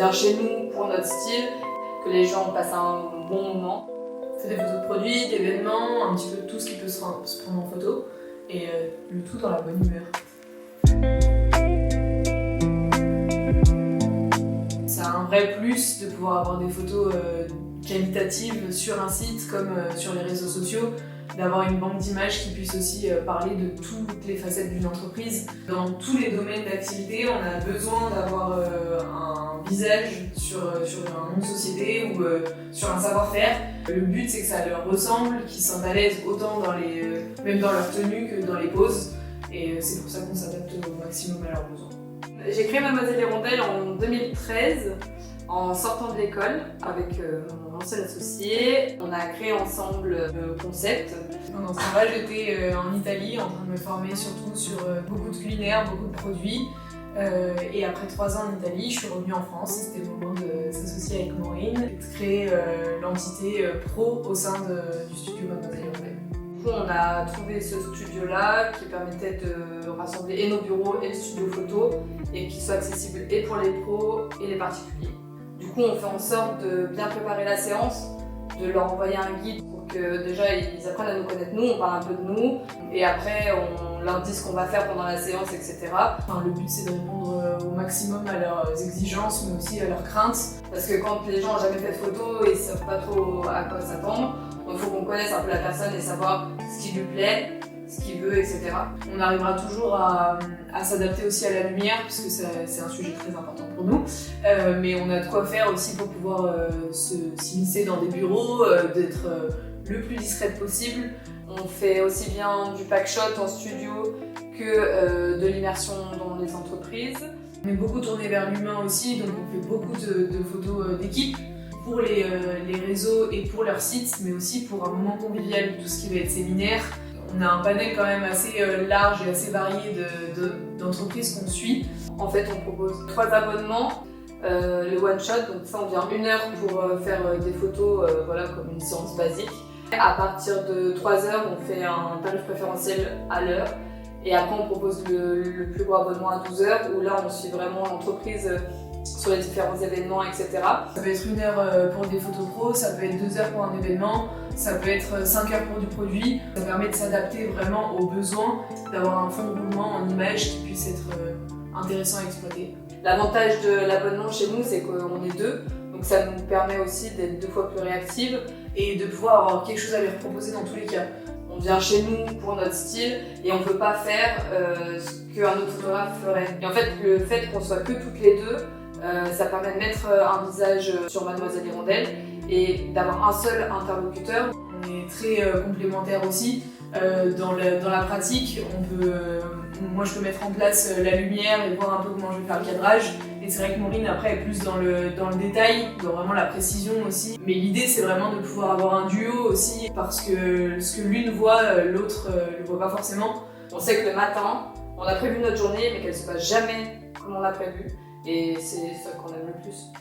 vient chez nous pour notre style, que les gens passent un bon moment. On fait des photos de produits, d'événements, un petit peu tout ce qui peut se prendre en photo, et le tout dans la bonne humeur. C'est un vrai plus de pouvoir avoir des photos qualitatives sur un site comme sur les réseaux sociaux, d'avoir une banque d'images qui puisse aussi parler de toutes les facettes d'une entreprise. Dans tous les domaines d'activité, on a besoin d'avoir un visage sur un nom de société ou sur un savoir-faire. Le but, c'est que ça leur ressemble, qu'ils se sentent à l'aise autant même dans leur tenue que dans les poses. Et c'est pour ça qu'on s'adapte au maximum à leurs besoins. J'ai créé Mademoiselle Hirondelle en 2013. En sortant de l'école, avec mon ancien associé, on a créé ensemble le concept. Pendant ce temps-là, j'étais en Italie en train de me former surtout sur beaucoup de culinaires, beaucoup de produits. Et après 3 ans en Italie, je suis revenue en France. C'était le moment de s'associer avec Maureen et de créer l'entité pro au sein du studio Mademoiselle Hirondelle. Du coup, on a trouvé ce studio-là qui permettait de rassembler et nos bureaux et le studio photo et qui soit accessible et pour les pros et les particuliers. Du coup, on fait en sorte de bien préparer la séance, de leur envoyer un guide pour que déjà ils apprennent à nous connaître nous, on parle un peu de nous, et après on leur dit ce qu'on va faire pendant la séance, etc. Le but c'est de répondre au maximum à leurs exigences, mais aussi à leurs craintes, parce que quand les gens n'ont jamais fait de photo et ne savent pas trop à quoi s'attendre, il faut qu'on connaisse un peu la personne et savoir ce qui lui plaît, ce qu'il veut, etc. On arrivera toujours à s'adapter aussi à la lumière, puisque c'est un sujet très important pour nous. Mais on a de quoi faire aussi pour pouvoir s'immiscer dans des bureaux, d'être le plus discrète possible. On fait aussi bien du pack shot en studio que de l'immersion dans les entreprises. On est beaucoup tourné vers l'humain aussi, donc on fait beaucoup de photos d'équipe pour les réseaux et pour leur site, mais aussi pour un moment convivial, tout ce qui va être séminaire. On a un panel quand même assez large et assez varié d'entreprises qu'on suit. En fait, on propose 3 abonnements. Le one shot, donc ça on vient 1 heure pour faire des photos, voilà, comme une séance basique. À partir de 3 heures, on fait un tarif préférentiel à l'heure. Et après, on propose le plus gros abonnement à 12 heures, où là on suit vraiment l'entreprise sur les différents événements, etc. Ça peut être 1 heure pour des photos pro, ça peut être 2 heures pour un événement, ça peut être 5 heures pour du produit. Ça permet de s'adapter vraiment aux besoins, d'avoir un fond de roulement en image qui puisse être intéressant à exploiter. L'avantage de l'abonnement chez nous, c'est qu'on est 2, donc ça nous permet aussi d'être 2 fois plus réactives et de pouvoir avoir quelque chose à leur proposer dans tous les cas. On vient chez nous pour notre style et on ne peut pas faire ce qu'un autre photographe ferait. Et en fait, le fait qu'on soit que toutes les 2, ça permet de mettre un visage sur Mademoiselle Hirondelle et d'avoir un seul interlocuteur. On est très complémentaires aussi. Dans la pratique, moi je peux mettre en place la lumière et voir un peu comment je vais faire le cadrage. Et c'est vrai que Maureen après est plus dans le détail, dans vraiment la précision aussi. Mais l'idée c'est vraiment de pouvoir avoir un duo aussi, parce que ce que l'une voit, l'autre ne le voit pas forcément. On sait que le matin, on a prévu notre journée mais qu'elle ne se passe jamais comme on l'a prévu. Et c'est ça qu'on aime le plus.